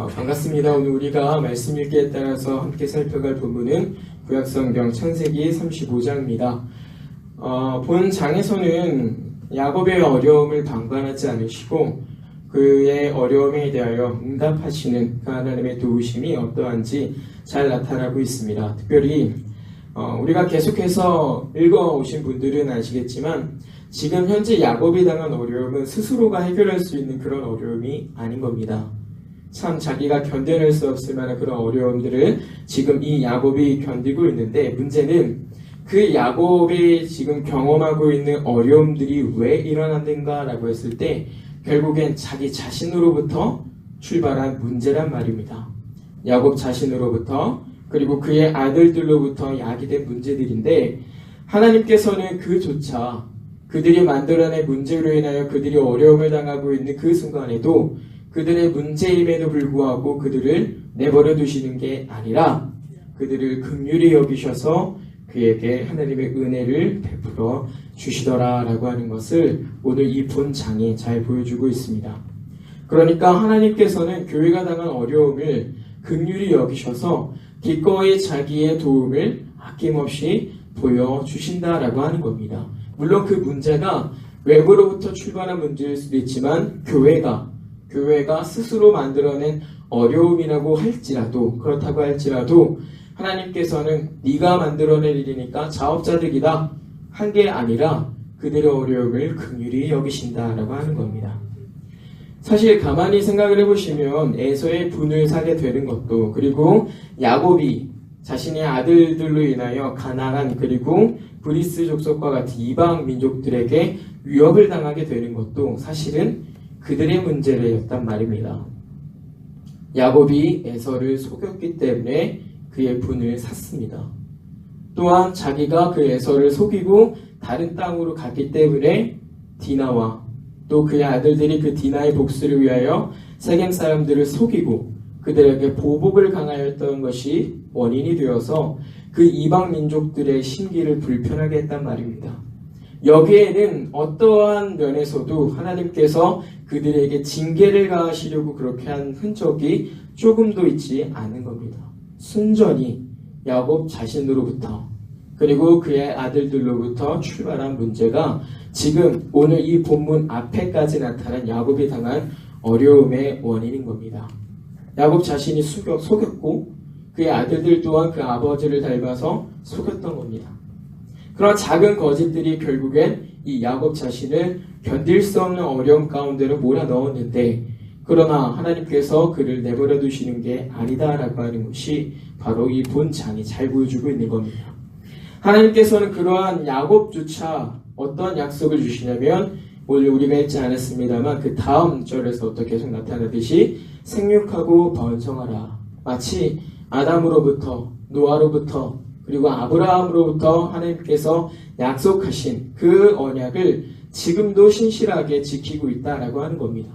반갑습니다. 오늘 우리가 말씀 읽기에 따라서 함께 살펴갈 본문은 구약성경 창세기 35장입니다. 본 장에서는 야곱의 어려움을 방관하지 않으시고 그의 어려움에 대하여 응답하시는 그 하나님의 도우심이 어떠한지 잘 나타나고 있습니다. 특별히 우리가 계속해서 읽어오신 분들은 아시겠지만 지금 현재 야곱이 당한 어려움은 스스로가 해결할 수 있는 그런 어려움이 아닌 겁니다. 참 자기가 견뎌낼 수 없을 만한 그런 어려움들을 지금 이 야곱이 견디고 있는데, 문제는 그 야곱이 지금 경험하고 있는 어려움들이 왜 일어났는가 라고 했을 때 결국엔 자기 자신으로부터 출발한 문제란 말입니다. 야곱 자신으로부터, 그리고 그의 아들들로부터 야기된 문제들인데, 하나님께서는 그조차 그들이 만들어낸 문제로 인하여 그들이 어려움을 당하고 있는 그 순간에도 그들의 문제임에도 불구하고 그들을 내버려 두시는 게 아니라 그들을 긍휼히 여기셔서 그에게 하나님의 은혜를 베풀어 주시더라라고 하는 것을 오늘 이 본장에 잘 보여주고 있습니다. 그러니까 하나님께서는 교회가 당한 어려움을 긍휼히 여기셔서 기꺼이 자기의 도움을 아낌없이 보여주신다라고 하는 겁니다. 물론 그 문제가 외부로부터 출발한 문제일 수도 있지만 교회가 스스로 만들어낸 어려움이라고 할지라도, 그렇다고 할지라도 하나님께서는 네가 만들어낸 일이니까 자업자득이다 한 게 아니라 그들의 어려움을 긍휼히 여기신다라고 하는 겁니다. 사실 가만히 생각을 해보시면 에서의 분을 사게 되는 것도, 그리고 야곱이 자신의 아들들로 인하여 가나안 그리고 브리스 족속과 같은 이방 민족들에게 위협을 당하게 되는 것도 사실은 그들의 문제였단 말입니다. 야곱이 에서를 속였기 때문에 그의 분을 샀습니다. 또한 자기가 그 에서를 속이고 다른 땅으로 갔기 때문에 디나와 또 그의 아들들이 그 디나의 복수를 위하여 세겜 사람들을 속이고 그들에게 보복을 강하였던 것이 원인이 되어서 그 이방 민족들의 심기를 불편하게 했단 말입니다. 여기에는 어떠한 면에서도 하나님께서 그들에게 징계를 가하시려고 그렇게 한 흔적이 조금도 있지 않은 겁니다. 순전히 야곱 자신으로부터 그리고 그의 아들들로부터 출발한 문제가 지금 오늘 이 본문 앞에까지 나타난 야곱이 당한 어려움의 원인인 겁니다. 야곱 자신이 속였고 그의 아들들 또한 그 아버지를 닮아서 속였던 겁니다. 그런 작은 거짓들이 결국엔 이 야곱 자신을 견딜 수 없는 어려움 가운데로 몰아넣었는데, 그러나 하나님께서 그를 내버려 두시는 게 아니다라고 하는 것이 바로 이 본장이 잘 보여주고 있는 겁니다. 하나님께서는 그러한 야곱조차 어떤 약속을 주시냐면, 오늘 우리가 읽지 않았습니다만 그 다음 절에서부터 계속 나타나듯이 생육하고 번성하라. 마치 아담으로부터, 노아로부터, 그리고 아브라함으로부터 하나님께서 약속하신 그 언약을 지금도 신실하게 지키고 있다라고 하는 겁니다.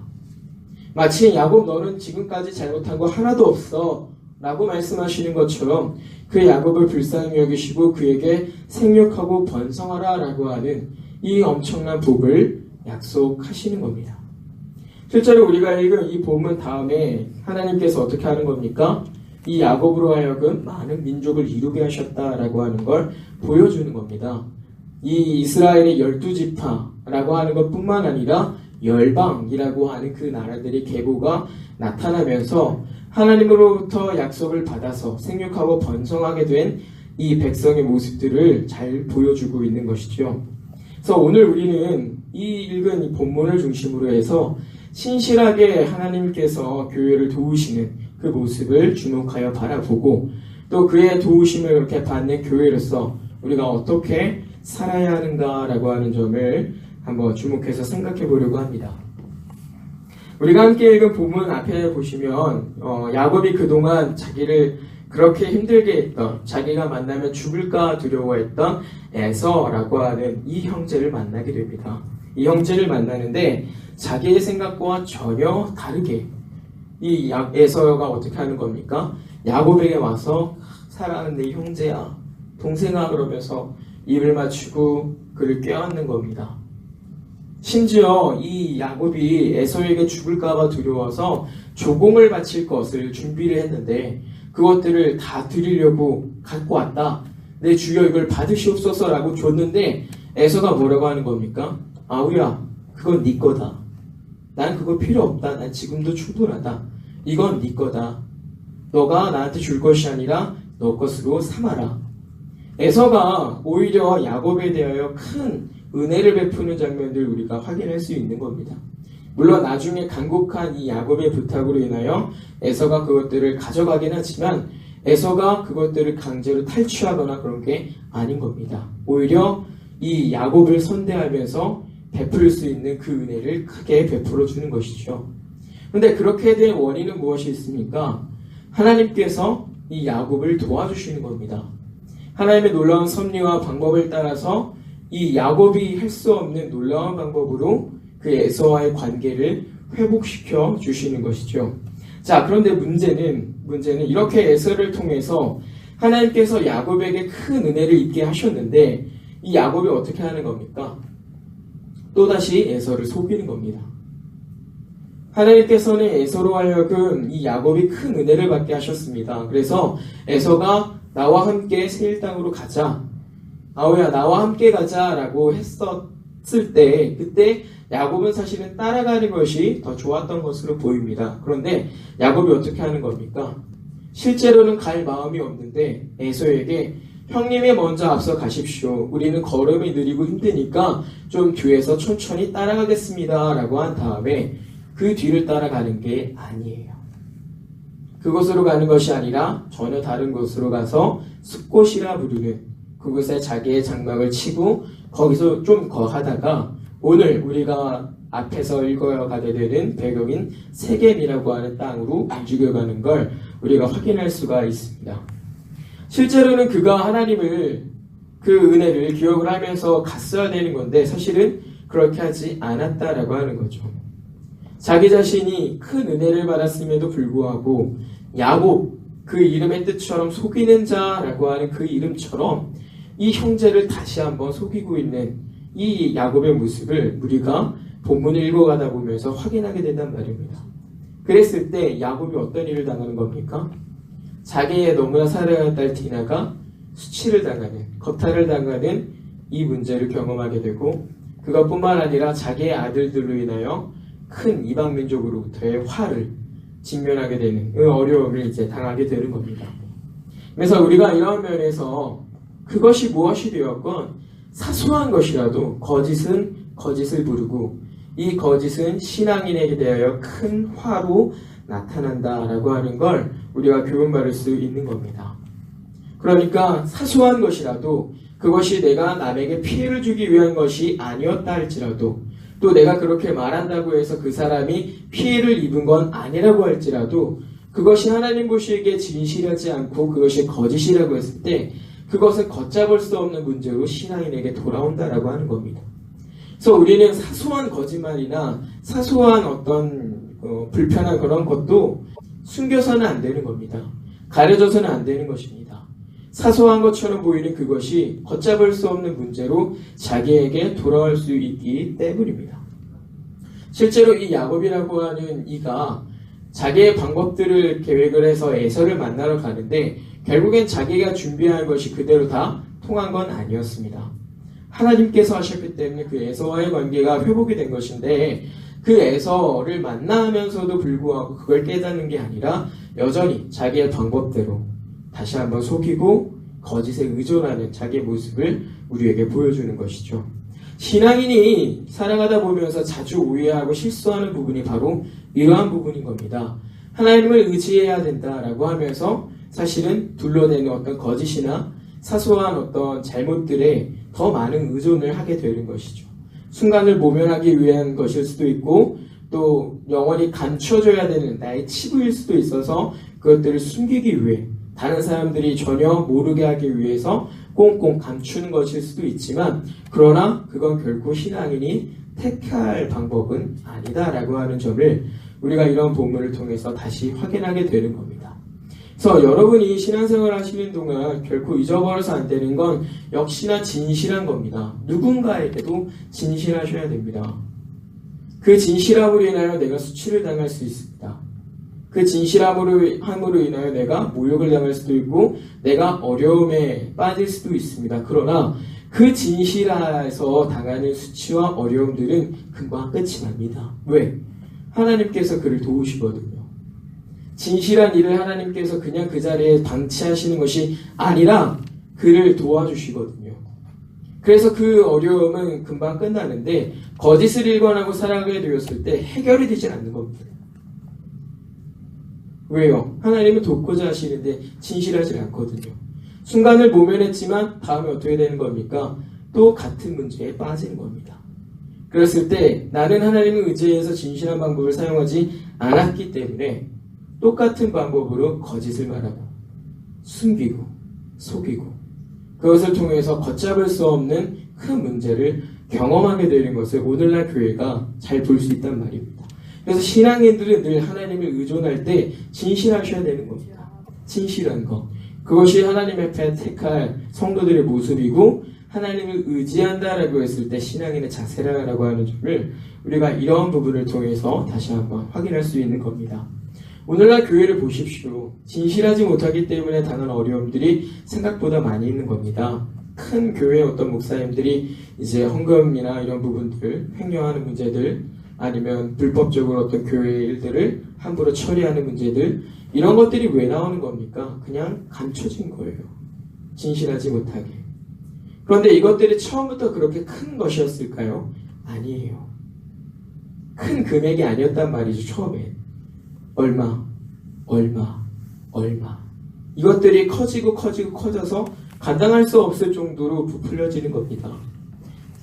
마치 야곱 너는 지금까지 잘못한 거 하나도 없어 라고 말씀하시는 것처럼 그 야곱을 불쌍히 여기시고 그에게 생육하고 번성하라 라고 하는 이 엄청난 복을 약속하시는 겁니다. 실제로 우리가 읽은 이 본문 다음에 하나님께서 어떻게 하는 겁니까? 이 야곱으로 하여금 많은 민족을 이루게 하셨다라고 하는 걸 보여주는 겁니다. 이 이스라엘의 12지파라고 하는 것뿐만 아니라 열방이라고 하는 그 나라들의 계보가 나타나면서 하나님으로부터 약속을 받아서 생육하고 번성하게 된 이 백성의 모습들을 잘 보여주고 있는 것이죠. 그래서 오늘 우리는 이 읽은 이 본문을 중심으로 해서 신실하게 하나님께서 교회를 도우시는 그 모습을 주목하여 바라보고, 또 그의 도우심을 이렇게 받는 교회로서 우리가 어떻게 살아야 하는가라고 하는 점을 한번 주목해서 생각해 보려고 합니다. 우리가 함께 읽은 본문 앞에 보시면 야곱이 그동안 자기를 그렇게 힘들게 했던, 자기가 만나면 죽을까 두려워했던 에서라고 하는 이 형제를 만나게 됩니다. 이 형제를 만나는데 자기의 생각과 전혀 다르게 이 에서가 어떻게 하는 겁니까? 야곱에게 와서 사랑하는 내 형제야, 동생아 그러면서 입을 맞추고 그를 껴안는 겁니다. 심지어 이 야곱이 에서에게 죽을까봐 두려워서 조공을 바칠 것을 준비를 했는데 그것들을 다 드리려고 갖고 왔다. 내 주여 이걸 받으시옵소서라고 줬는데 에서가 뭐라고 하는 겁니까? 아우야, 그건 네 거다. 난 그거 필요 없다. 난 지금도 충분하다. 이건 네 거다. 너가 나한테 줄 것이 아니라 너 것으로 삼아라. 에서가 오히려 야곱에 대하여 큰 은혜를 베푸는 장면들 우리가 확인할 수 있는 겁니다. 물론 나중에 간곡한 이 야곱의 부탁으로 인하여 에서가 그것들을 가져가긴 하지만 에서가 그것들을 강제로 탈취하거나 그런 게 아닌 겁니다. 오히려 이 야곱을 선대하면서 베풀 수 있는 그 은혜를 크게 베풀어 주는 것이죠. 그런데 그렇게 된 원인은 무엇이 있습니까? 하나님께서 이 야곱을 도와주시는 겁니다. 하나님의 놀라운 섭리와 방법을 따라서 이 야곱이 할 수 없는 놀라운 방법으로 그 에서와의 관계를 회복시켜 주시는 것이죠. 자, 그런데 문제는 이렇게 에서를 통해서 하나님께서 야곱에게 큰 은혜를 입게 하셨는데 이 야곱이 어떻게 하는 겁니까? 또다시 에서를 속이는 겁니다. 하나님께서는 에서로 하여금 이 야곱이 큰 은혜를 받게 하셨습니다. 그래서 에서가 나와 함께 세일 땅으로 가자. 아우야, 나와 함께 가자라고 했었을 때 그때 야곱은 사실은 따라가는 것이 더 좋았던 것으로 보입니다. 그런데 야곱이 어떻게 하는 겁니까? 실제로는 갈 마음이 없는데 에서에게 형님이 먼저 앞서 가십시오. 우리는 걸음이 느리고 힘드니까 좀 뒤에서 천천히 따라가겠습니다. 라고 한 다음에 그 뒤를 따라가는 게 아니에요. 그곳으로 가는 것이 아니라 전혀 다른 곳으로 가서 숲곳이라 부르는 그곳에 자기의 장막을 치고 거기서 좀 거하다가 오늘 우리가 앞에서 읽어가게 되는 배경인 세겜이라고 하는 땅으로 움직여가는 걸 우리가 확인할 수가 있습니다. 실제로는 그가 하나님을 그 은혜를 기억을 하면서 갔어야 되는 건데 사실은 그렇게 하지 않았다라고 하는 거죠. 자기 자신이 큰 은혜를 받았음에도 불구하고 야곱, 그 이름의 뜻처럼 속이는 자라고 하는 그 이름처럼 이 형제를 다시 한번 속이고 있는 이 야곱의 모습을 우리가 본문을 읽어가다 보면서 확인하게 된단 말입니다. 그랬을 때 야곱이 어떤 일을 당하는 겁니까? 자기의 너무나 사랑하는 딸 디나가 수치를 당하는, 거탈을 당하는 이 문제를 경험하게 되고 그것뿐만 아니라 자기의 아들들로 인하여 큰 이방민족으로부터의 화를 직면하게 되는 그 어려움을 이제 당하게 되는 겁니다. 그래서 우리가 이런 면에서 그것이 무엇이 되었건 사소한 것이라도 거짓은 거짓을 부르고 이 거짓은 신앙인에게 대하여 큰 화로 나타난다라고 하는 걸 우리가 교훈받을 수 있는 겁니다. 그러니까 사소한 것이라도 그것이 내가 남에게 피해를 주기 위한 것이 아니었다 할지라도 또 내가 그렇게 말한다고 해서 그 사람이 피해를 입은 건 아니라고 할지라도 그것이 하나님 보시기에 진실하지 않고 그것이 거짓이라고 했을 때 그것은 걷잡을 수 없는 문제로 신앙인에게 돌아온다라고 하는 겁니다. 그래서 우리는 사소한 거짓말이나 사소한 어떤 불편한 그런 것도 숨겨서는 안 되는 겁니다. 가려져서는 안 되는 것입니다. 사소한 것처럼 보이는 그것이 걷잡을 수 없는 문제로 자기에게 돌아올 수 있기 때문입니다. 실제로 이 야곱이라고 하는 이가 자기의 방법들을 계획을 해서 에서를 만나러 가는데 결국엔 자기가 준비한 것이 그대로 다 통한 건 아니었습니다. 하나님께서 하셨기 때문에 그 에서와의 관계가 회복이 된 것인데 그 에서를 만나면서도 불구하고 그걸 깨닫는 게 아니라 여전히 자기의 방법대로 다시 한번 속이고 거짓에 의존하는 자기의 모습을 우리에게 보여주는 것이죠. 신앙인이 살아가다 보면서 자주 오해하고 실수하는 부분이 바로 이러한 부분인 겁니다. 하나님을 의지해야 된다라고 하면서 사실은 둘러대는 어떤 거짓이나 사소한 어떤 잘못들에 더 많은 의존을 하게 되는 것이죠. 순간을 모면하기 위한 것일 수도 있고 또 영원히 감춰져야 되는 나의 치부일 수도 있어서 그것들을 숨기기 위해 다른 사람들이 전혀 모르게 하기 위해서 꽁꽁 감추는 것일 수도 있지만 그러나 그건 결코 신앙인이 택할 방법은 아니다라고 하는 점을 우리가 이런 본문을 통해서 다시 확인하게 되는 겁니다. 그래서 여러분이 신앙생활 하시는 동안 결코 잊어버려서 안 되는 건 역시나 진실한 겁니다. 누군가에게도 진실하셔야 됩니다. 그 진실함으로 인하여 내가 수치를 당할 수 있습니다. 그 진실함으로 인하여 내가 모욕을 당할 수도 있고 내가 어려움에 빠질 수도 있습니다. 그러나 그 진실에서 당하는 수치와 어려움들은 금방 끝이 납니다. 왜? 하나님께서 그를 도우시거든요. 진실한 일을 하나님께서 그냥 그 자리에 방치하시는 것이 아니라 그를 도와주시거든요. 그래서 그 어려움은 금방 끝나는데 거짓을 일관하고 살아가게 되었을 때 해결이 되지 않는 겁니다. 왜요? 하나님은 돕고자 하시는데 진실하지 않거든요. 순간을 모면했지만 다음에 어떻게 되는 겁니까? 또 같은 문제에 빠지는 겁니다. 그랬을 때 나는 하나님을 의지해서 진실한 방법을 사용하지 않았기 때문에 똑같은 방법으로 거짓을 말하고 숨기고 속이고 그것을 통해서 걷잡을 수 없는 큰 문제를 경험하게 되는 것을 오늘날 교회가 잘 볼 수 있단 말입니다. 그래서 신앙인들은 늘 하나님을 의존할 때 진실하셔야 되는 겁니다. 진실한 것. 그것이 하나님 앞에 택할 성도들의 모습이고 하나님을 의지한다라고 했을 때 신앙인의 자세라고 하는 점을 우리가 이러한 부분을 통해서 다시 한번 확인할 수 있는 겁니다. 오늘날 교회를 보십시오. 진실하지 못하기 때문에 당한 어려움들이 생각보다 많이 있는 겁니다. 큰 교회 어떤 목사님들이 이제 헌금이나 이런 부분들, 횡령하는 문제들, 아니면 불법적으로 어떤 교회 일들을 함부로 처리하는 문제들, 이런 것들이 왜 나오는 겁니까? 그냥 감춰진 거예요. 진실하지 못하게. 그런데 이것들이 처음부터 그렇게 큰 것이었을까요? 아니에요. 큰 금액이 아니었단 말이죠, 처음에. 얼마. 이것들이 커져서 감당할 수 없을 정도로 부풀려지는 겁니다.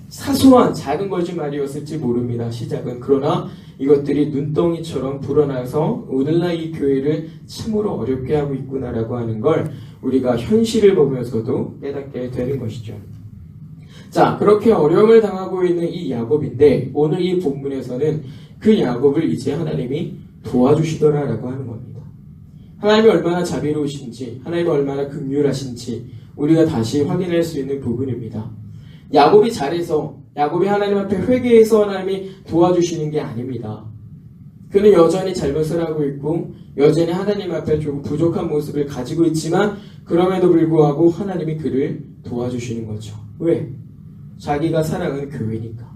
사소한 작은 거짓말이었을지 모릅니다. 시작은. 그러나 이것들이 눈덩이처럼 불어나서 오늘날 이 교회를 참으로 어렵게 하고 있구나라고 하는 걸 우리가 현실을 보면서도 깨닫게 되는 것이죠. 자, 그렇게 어려움을 당하고 있는 이 야곱인데 오늘 이 본문에서는 그 야곱을 이제 하나님이 도와주시더라라고 하는 겁니다. 하나님이 얼마나 자비로우신지, 하나님이 얼마나 긍휼하신지 우리가 다시 확인할 수 있는 부분입니다. 야곱이 잘해서, 야곱이 하나님 앞에 회개해서 하나님이 도와주시는 게 아닙니다. 그는 여전히 잘못을 하고 있고 여전히 하나님 앞에 조금 부족한 모습을 가지고 있지만 그럼에도 불구하고 하나님이 그를 도와주시는 거죠. 왜? 자기가 사랑하는 교회니까.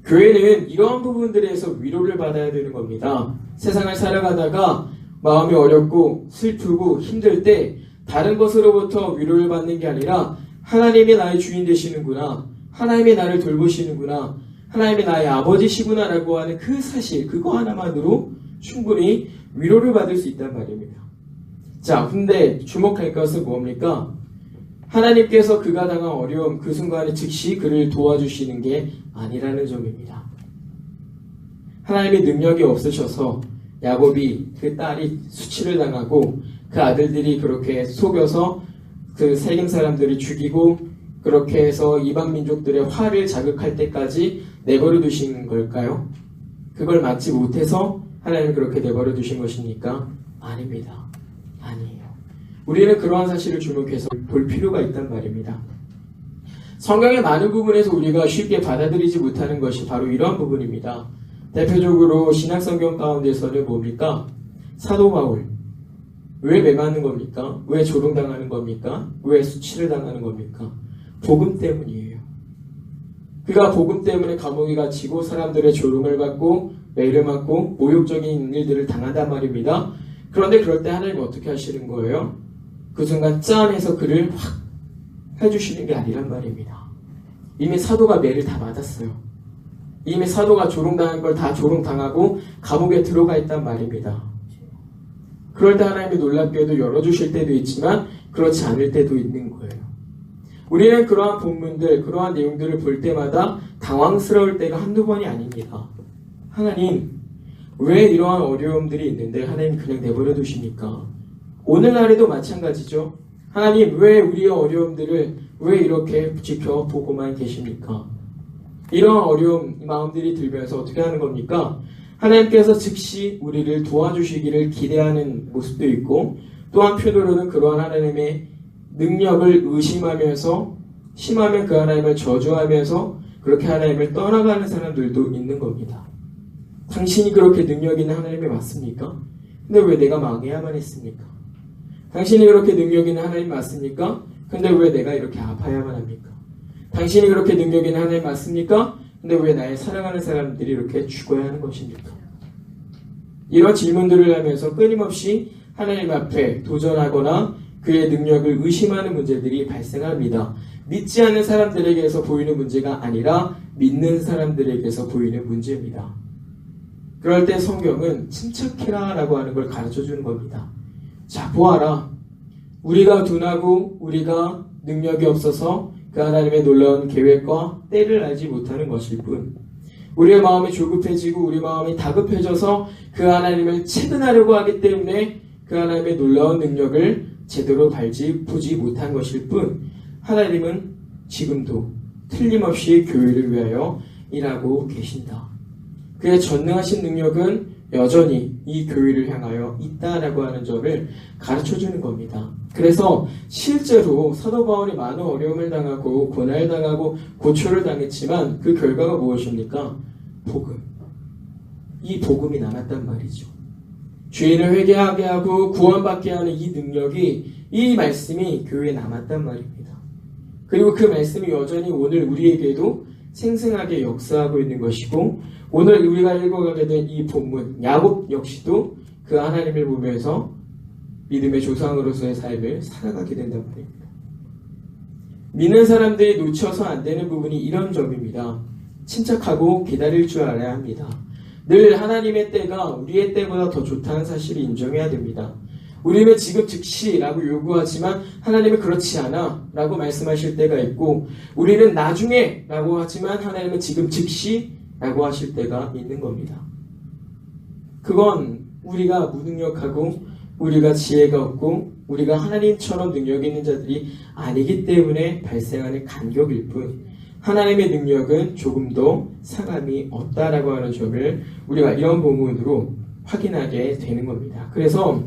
교회는 이러한 부분들에서 위로를 받아야 되는 겁니다. 세상을 살아가다가 마음이 어렵고 슬프고 힘들 때 다른 것으로부터 위로를 받는 게 아니라 하나님이 나의 주인 되시는구나, 하나님이 나를 돌보시는구나, 하나님이 나의 아버지시구나 라고 하는 그 사실, 그거 하나만으로 충분히 위로를 받을 수 있단 말입니다. 자, 근데 주목할 것은 뭡니까? 하나님께서 그가 당한 어려움 그 순간에 즉시 그를 도와주시는 게 아니라는 점입니다. 하나님의 능력이 없으셔서 야곱이 그 딸이 수치를 당하고 그 아들들이 그렇게 속여서 그 세겜 사람들을 죽이고 그렇게 해서 이방 민족들의 화를 자극할 때까지 내버려 두신 걸까요? 그걸 막지 못해서 하나님이 그렇게 내버려 두신 것입니까? 아닙니다. 아니에요. 우리는 그러한 사실을 주목해서 볼 필요가 있단 말입니다. 성경의 많은 부분에서 우리가 쉽게 받아들이지 못하는 것이 바로 이러한 부분입니다. 대표적으로 신약성경 가운데서는 뭡니까? 사도 바울. 왜 매맞는 겁니까? 왜 조롱당하는 겁니까? 왜 수치를 당하는 겁니까? 복음 때문이에요. 그가 복음 때문에 감옥에 갇히고 사람들의 조롱을 받고 매를 맞고 모욕적인 일들을 당한단 말입니다. 그런데 그럴 때 하나님 어떻게 하시는 거예요? 그 순간 짠해서 그를 확 해주시는 게 아니란 말입니다. 이미 사도가 매를 다 맞았어요. 이미 사도가 조롱당한 걸 다 조롱당하고 감옥에 들어가 있단 말입니다. 그럴 때 하나님이 놀랍게도 열어주실 때도 있지만 그렇지 않을 때도 있는 거예요. 우리는 그러한 본문들, 그러한 내용들을 볼 때마다 당황스러울 때가 한두 번이 아닙니다. 하나님, 왜 이러한 어려움들이 있는데 하나님 그냥 내버려 두십니까? 오늘날에도 마찬가지죠. 하나님, 왜 우리의 어려움들을 왜 이렇게 지켜보고만 계십니까? 이러한 어려움, 마음들이 들면서 어떻게 하는 겁니까? 하나님께서 즉시 우리를 도와주시기를 기대하는 모습도 있고 또 한편으로는 그러한 하나님의 능력을 의심하면서 심하면 그 하나님을 저주하면서 그렇게 하나님을 떠나가는 사람들도 있는 겁니다. 당신이 그렇게 능력 있는 하나님이 맞습니까? 근데 왜 내가 망해야만 했습니까? 당신이 그렇게 능력 있는 하나님 맞습니까? 근데 왜 내가 이렇게 아파야만 합니까? 당신이 그렇게 능력 있는 하나님 맞습니까? 근데 왜 나의 사랑하는 사람들이 이렇게 죽어야 하는 것입니까? 이런 질문들을 하면서 끊임없이 하나님 앞에 도전하거나 그의 능력을 의심하는 문제들이 발생합니다. 믿지 않는 사람들에게서 보이는 문제가 아니라 믿는 사람들에게서 보이는 문제입니다. 그럴 때 성경은 침착해라 라고 하는 걸 가르쳐 주는 겁니다. 자, 보아라. 우리가 둔하고 우리가 능력이 없어서 그 하나님의 놀라운 계획과 때를 알지 못하는 것일 뿐, 우리의 마음이 조급해지고 우리 마음이 다급해져서 그 하나님을 체근하려고 하기 때문에 그 하나님의 놀라운 능력을 제대로 보지 못한 것일 뿐, 하나님은 지금도 틀림없이 교회를 위하여 일하고 계신다. 그의 전능하신 능력은 여전히 이 교회를 향하여 있다라고 하는 점을 가르쳐주는 겁니다. 그래서 실제로 사도 바울이 많은 어려움을 당하고 고난을 당하고 고초를 당했지만 그 결과가 무엇입니까? 복음. 이 복음이 남았단 말이죠. 죄인을 회개하게 하고 구원받게 하는 이 능력이, 이 말씀이 교회에 남았단 말입니다. 그리고 그 말씀이 여전히 오늘 우리에게도 생생하게 역사하고 있는 것이고, 오늘 우리가 읽어가게 된 이 본문 야곱 역시도 그 하나님을 보면서 믿음의 조상으로서의 삶을 살아가게 된단 말입니다. 믿는 사람들이 놓쳐서 안 되는 부분이 이런 점입니다. 침착하고 기다릴 줄 알아야 합니다. 늘 하나님의 때가 우리의 때보다 더 좋다는 사실을 인정해야 됩니다. 우리는 지금 즉시라고 요구하지만 하나님은 그렇지 않아 라고 말씀하실 때가 있고, 우리는 나중에 라고 하지만 하나님은 지금 즉시라고 하실 때가 있는 겁니다. 그건 우리가 무능력하고 우리가 지혜가 없고 우리가 하나님처럼 능력이 있는 자들이 아니기 때문에 발생하는 간격일 뿐, 하나님의 능력은 조금 더 상함이 없다라고 하는 점을 우리가 이런 본문으로 확인하게 되는 겁니다. 그래서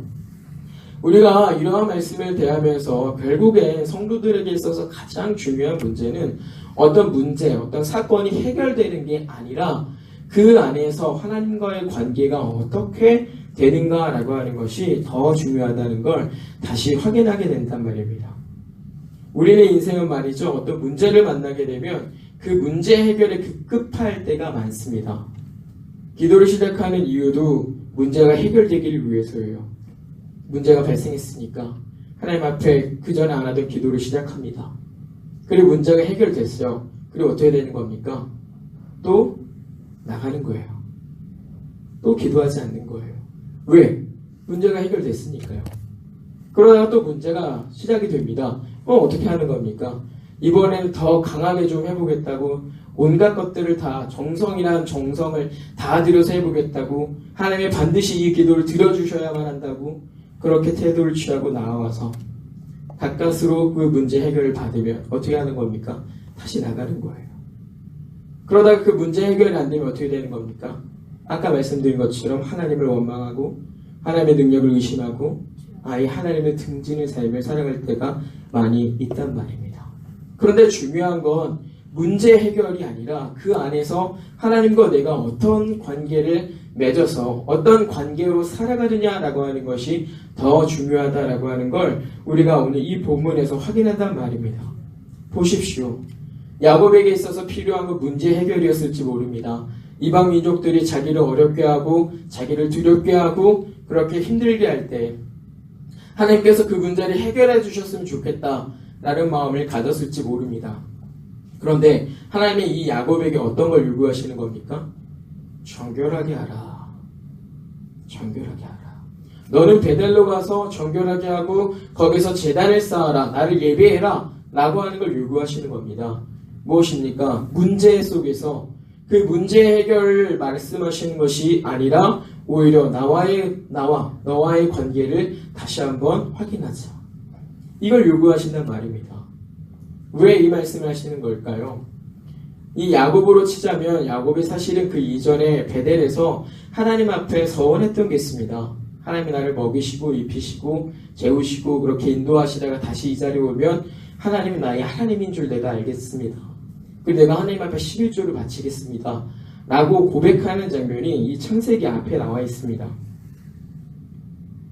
우리가 이러한 말씀을 대하면서 결국엔 성도들에게 있어서 가장 중요한 문제는 어떤 문제, 어떤 사건이 해결되는 게 아니라 그 안에서 하나님과의 관계가 어떻게 되는가라고 하는 것이 더 중요하다는 걸 다시 확인하게 된단 말입니다. 우리의 인생은 말이죠, 어떤 문제를 만나게 되면 그 문제 해결에 급급할 때가 많습니다. 기도를 시작하는 이유도 문제가 해결되기를 위해서예요. 문제가 발생했으니까 하나님 앞에 그 전에 안 하던 기도를 시작합니다. 그리고 문제가 해결됐어요. 그리고 어떻게 되는 겁니까? 또 나가는 거예요. 또 기도하지 않는 거예요. 왜? 문제가 해결됐으니까요. 그러다가 또 문제가 시작이 됩니다. 어떻게 하는 겁니까? 이번에는 더 강하게 좀 해보겠다고 온갖 것들을 다, 정성이란 정성을 다 들여서 해보겠다고, 하나님이 반드시 이 기도를 들어주셔야만 한다고 그렇게 태도를 취하고 나와서 가까스로 그 문제 해결을 받으면 어떻게 하는 겁니까? 다시 나가는 거예요. 그러다가 그 문제 해결이 안 되면 어떻게 되는 겁니까? 아까 말씀드린 것처럼 하나님을 원망하고 하나님의 능력을 의심하고 아예 하나님의 등지는 삶을 살아갈 때가 많이 있단 말입니다. 그런데 중요한 건 문제 해결이 아니라 그 안에서 하나님과 내가 어떤 관계를 맺어서 어떤 관계로 살아가느냐라고 하는 것이 더 중요하다라고 하는 걸 우리가 오늘 이 본문에서 확인한단 말입니다. 보십시오. 야곱에게 있어서 필요한 건 문제 해결이었을지 모릅니다. 이방 민족들이 자기를 어렵게 하고 자기를 두렵게 하고 그렇게 힘들게 할 때 하나님께서 그 문제를 해결해 주셨으면 좋겠다라는 마음을 가졌을지 모릅니다. 그런데 하나님이 이 야곱에게 어떤 걸 요구하시는 겁니까? 정결하게 하라. 정결하게 하라. 너는 베델로 가서 정결하게 하고 거기서 제단을 쌓아라. 나를 예배해라. 라고 하는 걸 요구하시는 겁니다. 무엇입니까? 문제 속에서 그 문제 해결을 말씀하시는 것이 아니라 오히려 너와의 관계를 다시 한번 확인하자. 이걸 요구하신단 말입니다. 왜 이 말씀을 하시는 걸까요? 이 야곱으로 치자면 야곱이 사실은 그 이전에 베델에서 하나님 앞에 서원했던 게 있습니다. 하나님이 나를 먹이시고 입히시고 재우시고 그렇게 인도하시다가 다시 이 자리에 오면 하나님이 나의 하나님인 줄 내가 알겠습니다. 그리고 내가 하나님 앞에 11조를 바치겠습니다. 라고 고백하는 장면이 이 창세기 앞에 나와 있습니다.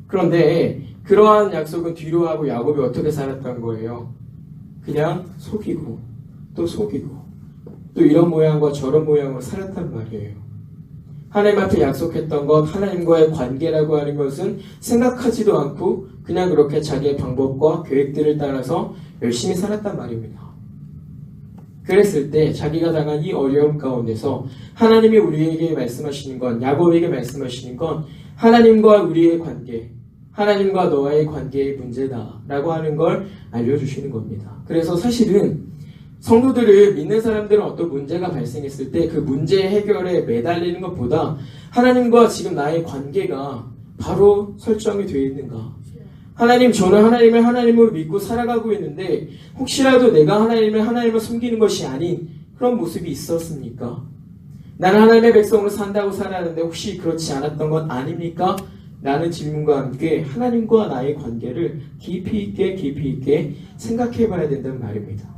그런데 그러한 약속은 뒤로 하고 야곱이 어떻게 살았던 거예요? 그냥 속이고 또 속이고 또 이런 모양과 저런 모양으로 살았단 말이에요. 하나님 앞에 약속했던 것, 하나님과의 관계라고 하는 것은 생각하지도 않고 그냥 그렇게 자기의 방법과 계획들을 따라서 열심히 살았단 말입니다. 그랬을 때 자기가 당한 이 어려움 가운데서 하나님이 우리에게 말씀하시는 건, 야곱에게 말씀하시는 건 하나님과 우리의 관계, 하나님과 너와의 관계의 문제다라고 하는 걸 알려주시는 겁니다. 그래서 사실은 성도들을 믿는 사람들은 어떤 문제가 발생했을 때 그 문제 해결에 매달리는 것보다 하나님과 지금 나의 관계가 바로 설정이 되어 있는가? 하나님, 저는 하나님을 하나님으로 믿고 살아가고 있는데 혹시라도 내가 하나님을 숨기는 것이 아닌 그런 모습이 있었습니까? 나는 하나님의 백성으로 산다고 살았는데 혹시 그렇지 않았던 건 아닙니까? 라는 질문과 함께 하나님과 나의 관계를 깊이 있게 생각해 봐야 된다는 말입니다.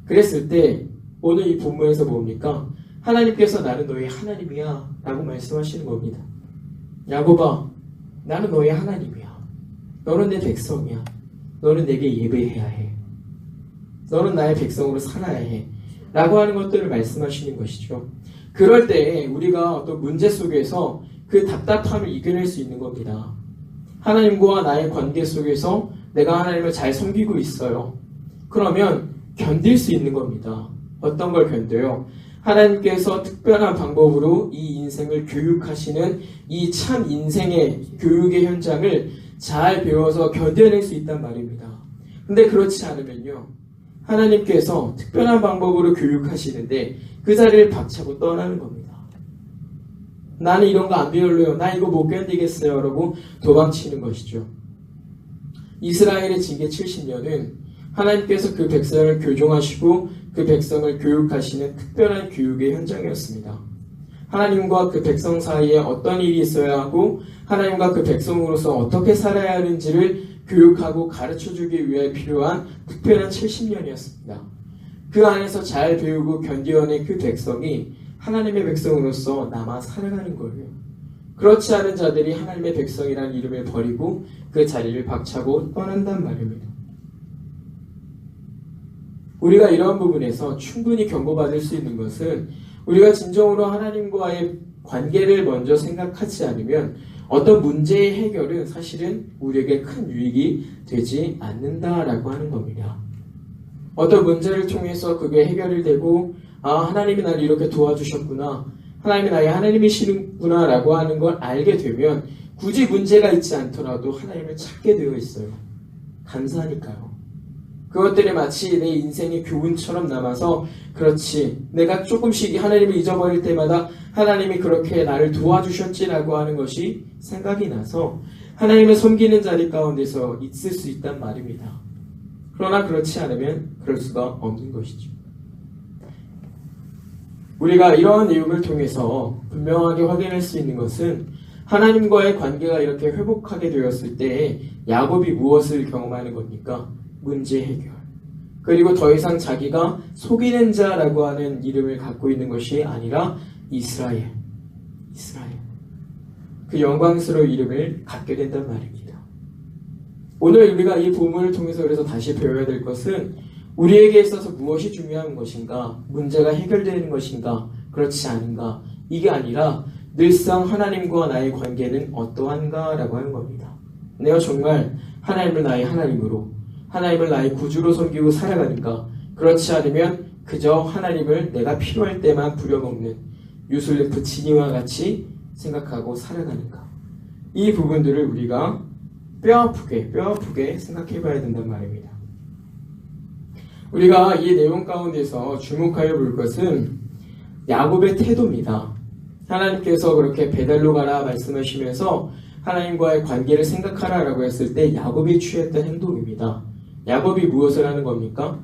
그랬을 때 오늘 이 본문에서 뭡니까? 하나님께서 나는 너의 하나님이야 라고 말씀하시는 겁니다. 야곱아, 나는 너의 하나님이야. 너는 내 백성이야. 너는 내게 예배해야 해. 너는 나의 백성으로 살아야 해. 라고 하는 것들을 말씀하시는 것이죠. 그럴 때 우리가 어떤 문제 속에서 그 답답함을 이겨낼 수 있는 겁니다. 하나님과 나의 관계 속에서 내가 하나님을 잘 섬기고 있어요. 그러면 견딜 수 있는 겁니다. 어떤 걸 견뎌요? 하나님께서 특별한 방법으로 이 인생을 교육하시는 이 참 인생의 교육의 현장을 잘 배워서 견뎌낼 수 있단 말입니다. 근데 그렇지 않으면요, 하나님께서 특별한 방법으로 교육하시는데 그 자리를 박차고 떠나는 겁니다. 나는 이런 거 안 배울래요. 나 이거 못 견디겠어요. 라고 도망치는 것이죠. 이스라엘의 징계 70년은 하나님께서 그 백성을 교종하시고 그 백성을 교육하시는 특별한 교육의 현장이었습니다. 하나님과 그 백성 사이에 어떤 일이 있어야 하고 하나님과 그 백성으로서 어떻게 살아야 하는지를 교육하고 가르쳐주기 위해 필요한 특별한 70년이었습니다. 그 안에서 잘 배우고 견뎌낸 그 백성이 하나님의 백성으로서 남아 살아가는 거예요. 그렇지 않은 자들이 하나님의 백성이라는 이름을 버리고 그 자리를 박차고 떠난단 말입니다. 우리가 이러한 부분에서 충분히 경고받을 수 있는 것은 우리가 진정으로 하나님과의 관계를 먼저 생각하지 않으면 어떤 문제의 해결은 사실은 우리에게 큰 유익이 되지 않는다라고 하는 겁니다. 어떤 문제를 통해서 그게 해결이 되고 하나님이 나를 이렇게 도와주셨구나, 하나님이 나의 하나님이시는구나 라고 하는 걸 알게 되면 굳이 문제가 있지 않더라도 하나님을 찾게 되어 있어요. 감사하니까요. 그것들이 마치 내 인생의 교훈처럼 남아서 그렇지, 내가 조금씩 하나님을 잊어버릴 때마다 하나님이 그렇게 나를 도와주셨지라고 하는 것이 생각이 나서 하나님을 섬기는 자리 가운데서 있을 수 있단 말입니다. 그러나 그렇지 않으면 그럴 수가 없는 것이죠. 우리가 이러한 내용을 통해서 분명하게 확인할 수 있는 것은 하나님과의 관계가 이렇게 회복하게 되었을 때 야곱이 무엇을 경험하는 겁니까? 문제 해결. 그리고 더 이상 자기가 속이는 자라고 하는 이름을 갖고 있는 것이 아니라 이스라엘. 그 영광스러운 이름을 갖게 된단 말입니다. 오늘 우리가 이 본문을 통해서 그래서 다시 배워야 될 것은 우리에게 있어서 무엇이 중요한 것인가, 문제가 해결되는 것인가, 그렇지 않은가, 이게 아니라 늘상 하나님과 나의 관계는 어떠한가 라고 하는 겁니다. 내가 정말 하나님을 나의 하나님으로, 하나님을 나의 구주로 섬기고 살아가는가, 그렇지 않으면 그저 하나님을 내가 필요할 때만 부려먹는 유술래프 지니와 같이 생각하고 살아가는가, 이 부분들을 우리가 뼈아프게 생각해 봐야 된단 말입니다. 우리가 이 내용 가운데서 주목하여 볼 것은 야곱의 태도입니다. 하나님께서 그렇게 베델로 가라 말씀하시면서 하나님과의 관계를 생각하라 라고 했을 때 야곱이 취했던 행동입니다. 야곱이 무엇을 하는 겁니까?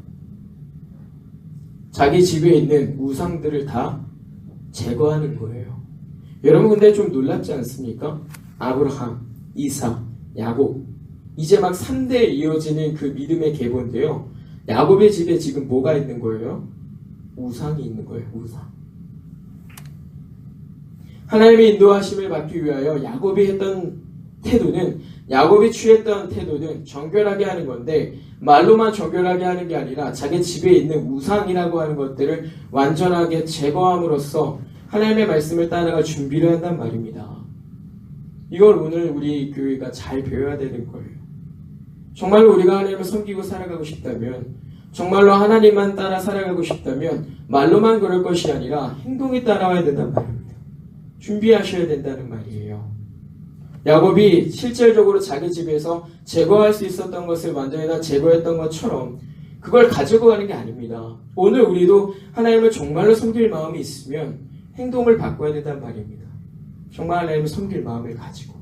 자기 집에 있는 우상들을 다 제거하는 거예요. 여러분 근데 좀 놀랍지 않습니까? 아브라함, 이삭, 야곱, 이제 막 3대 이어지는 그 믿음의 계보인데요. 야곱의 집에 지금 뭐가 있는 거예요? 우상이 있는 거예요. 우상. 하나님의 인도하심을 받기 위하여 야곱이 했던 태도는 야곱이 취했던 태도는 정결하게 하는 건데 말로만 정결하게 하는 게 아니라 자기 집에 있는 우상이라고 하는 것들을 완전하게 제거함으로써 하나님의 말씀을 따라갈 준비를 한단 말입니다. 이걸 오늘 우리 교회가 잘 배워야 되는 거예요. 정말로 우리가 하나님을 섬기고 살아가고 싶다면, 정말로 하나님만 따라 살아가고 싶다면 말로만 그럴 것이 아니라 행동이 따라와야 된단 말입니다. 준비하셔야 된다는 말이에요. 야곱이 실질적으로 자기 집에서 제거할 수 있었던 것을 완전히 다 제거했던 것처럼 그걸 가지고 가는 게 아닙니다. 오늘 우리도 하나님을 정말로 섬길 마음이 있으면 행동을 바꿔야 된단 말입니다. 정말 하나님을 섬길 마음을 가지고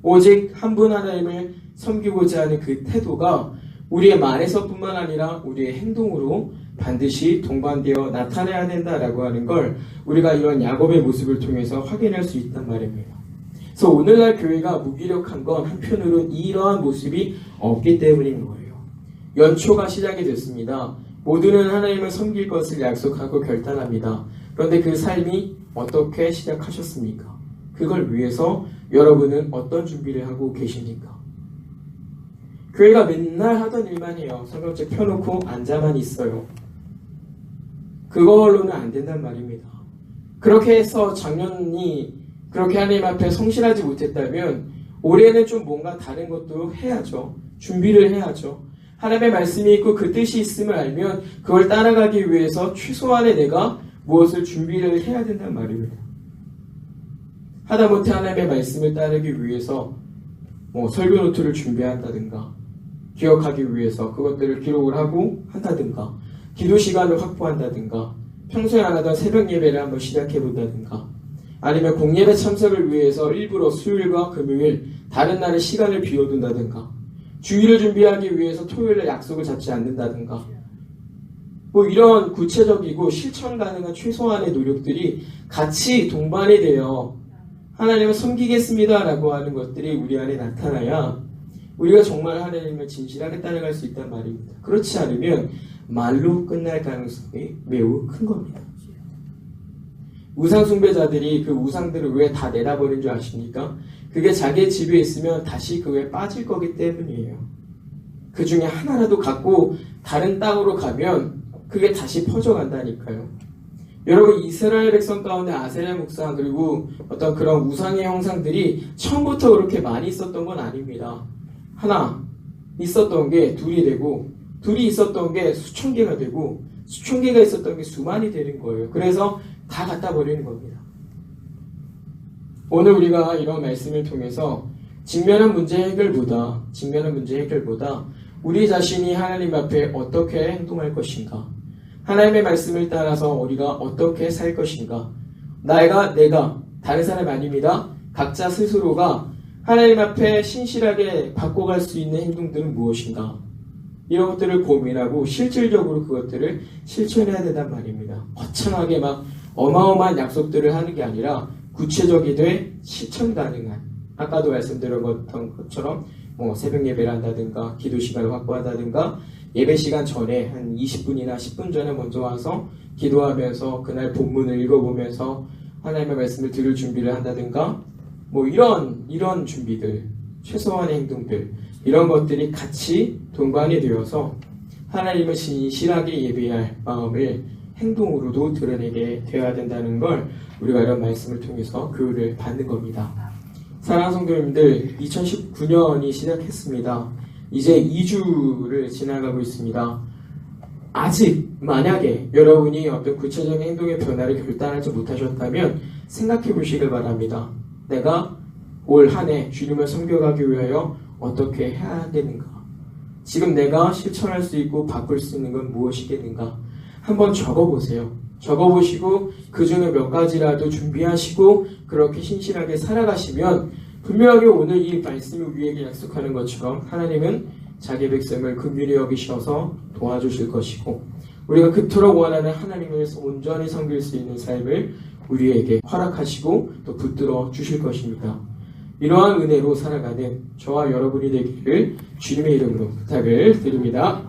오직 한 분 하나님을 섬기고자 하는 그 태도가 우리의 말에서뿐만 아니라 우리의 행동으로 반드시 동반되어 나타나야 된다라고 하는 걸 우리가 이런 야곱의 모습을 통해서 확인할 수 있단 말입니다. 그래서 오늘날 교회가 무기력한 건 한편으로는 이러한 모습이 없기 때문인 거예요. 연초가 시작이 됐습니다. 모두는 하나님을 섬길 것을 약속하고 결단합니다. 그런데 그 삶이 어떻게 시작하셨습니까? 그걸 위해서 여러분은 어떤 준비를 하고 계십니까? 교회가 맨날 하던 일만 해요. 성경책 펴놓고 앉아만 있어요. 그걸로는 안 된단 말입니다. 그렇게 해서 작년이 그렇게 하나님 앞에 성실하지 못했다면 올해는 좀 뭔가 다른 것도 해야죠. 준비를 해야죠. 하나님의 말씀이 있고 그 뜻이 있음을 알면 그걸 따라가기 위해서 최소한의 내가 무엇을 준비를 해야 된단 말입니다. 하다못해 하나님의 말씀을 따르기 위해서 설교 노트를 준비한다든가 기억하기 위해서 그것들을 기록을 하고 한다든가 기도 시간을 확보한다든가 평소에 안 하던 새벽 예배를 한번 시작해 본다든가 아니면 공예배 참석을 위해서 일부러 수요일과 금요일 다른 날에 시간을 비워둔다든가 주일을 준비하기 위해서 토요일에 약속을 잡지 않는다든가 이런 구체적이고 실천 가능한 최소한의 노력들이 같이 동반이 되어 하나님을 섬기겠습니다 라고 하는 것들이 우리 안에 나타나야 우리가 정말 하나님을 진실하게 따라갈 수 있단 말입니다. 그렇지 않으면 말로 끝날 가능성이 매우 큰 겁니다. 우상 숭배자들이 그 우상들을 왜 다 내다버린 줄 아십니까? 그게 자기의 집에 있으면 다시 그에 빠질 거기 때문이에요. 그 중에 하나라도 갖고 다른 땅으로 가면 그게 다시 퍼져간다니까요. 여러분 이스라엘 백성 가운데 아세라 묵상 그리고 어떤 그런 우상의 형상들이 처음부터 그렇게 많이 있었던 건 아닙니다. 하나 있었던 게 둘이 되고 둘이 있었던 게 수천 개가 되고 수천 개가 있었던 게 수만이 되는 거예요. 그래서 다 갖다 버리는 겁니다. 오늘 우리가 이런 말씀을 통해서 직면한 문제 해결보다 우리 자신이 하나님 앞에 어떻게 행동할 것인가, 하나님의 말씀을 따라서 우리가 어떻게 살 것인가, 내가 다른 사람 아닙니다. 각자 스스로가 하나님 앞에 신실하게 바꿔갈 수 있는 행동들은 무엇인가, 이런 것들을 고민하고 실질적으로 그것들을 실천해야 된단 말입니다. 거창하게 막 어마어마한 약속들을 하는 게 아니라 구체적이되 실천 가능한, 아까도 말씀드렸던 것처럼 새벽 예배를 한다든가 기도 시간을 확보한다든가 예배 시간 전에 한 20분이나 10분 전에 먼저 와서 기도하면서 그날 본문을 읽어보면서 하나님의 말씀을 들을 준비를 한다든가 이런 준비들, 최소한의 행동들, 이런 것들이 같이 동반이 되어서 하나님을 진실하게 예배할 마음을 행동으로도 드러내게 되어야 된다는 걸 우리가 이런 말씀을 통해서 교훈을 받는 겁니다. 사랑하는 성도님들, 2019년이 시작했습니다. 이제 2주를 지나가고 있습니다. 아직 만약에 여러분이 어떤 구체적인 행동의 변화를 결단하지 못하셨다면 생각해 보시길 바랍니다. 내가 올 한 해 주님을 섬겨가기 위하여 어떻게 해야 되는가? 지금 내가 실천할 수 있고 바꿀 수 있는 건 무엇이겠는가? 한번 적어보세요. 적어보시고 그 중에 몇 가지라도 준비하시고 그렇게 신실하게 살아가시면 분명하게 오늘 이 말씀을 우리에게 약속하는 것처럼 하나님은 자기 백성을 긍휼히 여기셔서 도와주실 것이고 우리가 그토록 원하는 하나님을 온전히 섬길 수 있는 삶을 우리에게 허락하시고 또 붙들어 주실 것입니다. 이러한 은혜로 살아가는 저와 여러분이 되기를 주님의 이름으로 부탁을 드립니다.